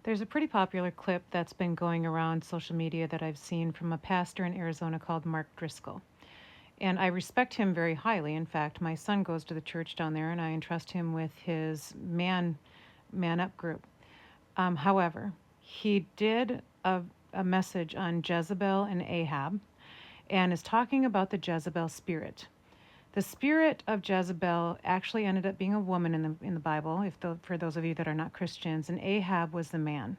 There's a pretty popular clip that's been going around social media that I've seen from a pastor in Arizona called Mark Driscoll. And I respect him very highly. In fact, my son goes to the church down there and I entrust him with his man up group. However, he did a message on Jezebel and Ahab and is talking about the Jezebel spirit. The spirit of Jezebel actually ended up being a woman in the Bible, for those of you that are not Christians, and Ahab was the man.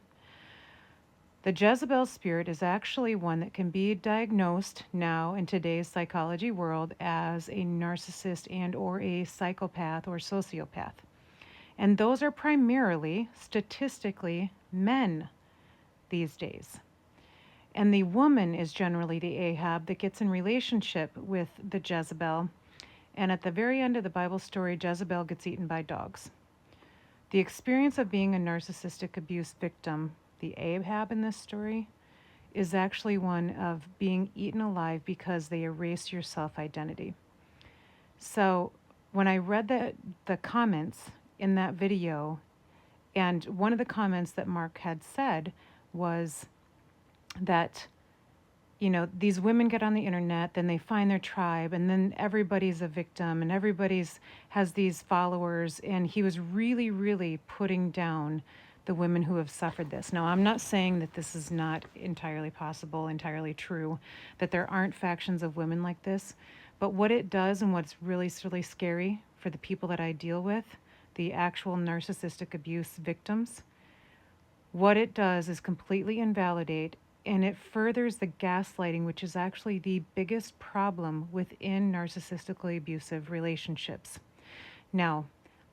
The Jezebel spirit is actually one that can be diagnosed now in today's psychology world as a narcissist and or a psychopath or sociopath. And those are primarily, statistically, men these days. And the woman is generally the Ahab that gets in relationship with the Jezebel. And at the very end of the Bible story, Jezebel gets eaten by dogs. The experience of being a narcissistic abuse victim, the Ahab in this story, is actually one of being eaten alive because they erase your self-identity. So when I read the comments in that video, and one of the comments that Mark had said was that, these women get on the internet, then they find their tribe, and then everybody's a victim, and everybody's has these followers, and he was really, really putting down the women who have suffered this. Now, I'm not saying that this is not entirely possible, entirely true, that there aren't factions of women like this, but what it does and what's really, really scary for the people that I deal with, the actual narcissistic abuse victims, what it does is completely invalidate and it furthers the gaslighting, which is actually the biggest problem within narcissistically abusive relationships. Now,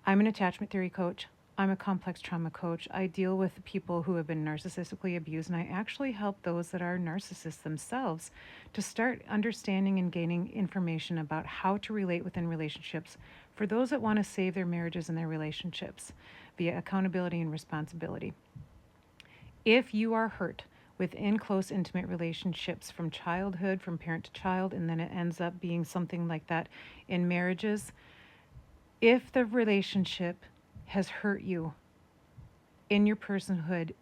I'm an attachment theory coach. I'm a complex trauma coach. I deal with people who have been narcissistically abused, and I actually help those that are narcissists themselves to start understanding and gaining information about how to relate within relationships for those that want to save their marriages and their relationships via accountability and responsibility. If you are hurt within close, intimate relationships from childhood, from parent to child, and then it ends up being something like that in marriages, if the relationship has hurt you in your personhood,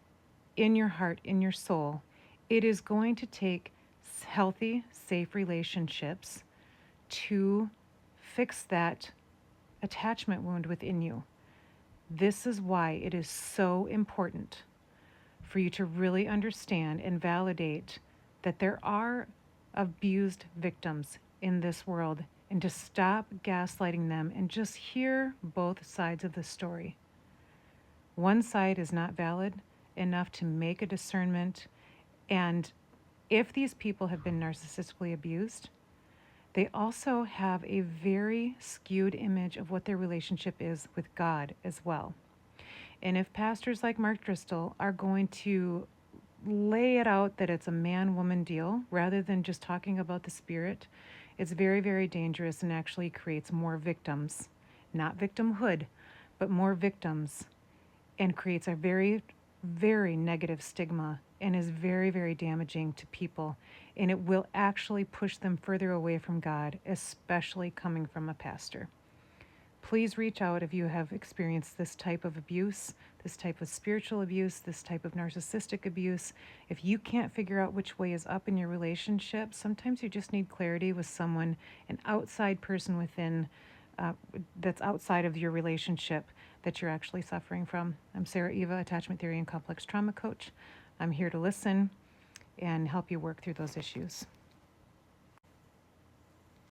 in your heart, in your soul, it is going to take healthy, safe relationships to fix that attachment wound within you. This is why it is so important for you to really understand and validate that there are abused victims in this world and to stop gaslighting them and just hear both sides of the story. One side is not valid enough to make a discernment, and if these people have been narcissistically abused, they also have a very skewed image of what their relationship is with God as well. And if pastors like Mark Driscoll are going to lay it out that it's a man-woman deal rather than just talking about the spirit, it's very, very dangerous and actually creates more victims, not victimhood, but more victims, and creates a very, very negative stigma and is very, very damaging to people. And it will actually push them further away from God, especially coming from a pastor. Please reach out if you have experienced this type of abuse, this type of spiritual abuse, this type of narcissistic abuse. If you can't figure out which way is up in your relationship, sometimes you just need clarity with someone, an outside person within, that's outside of your relationship that you're actually suffering from. I'm Sarah Eva, Attachment Theory and Complex Trauma Coach. I'm here to listen and help you work through those issues.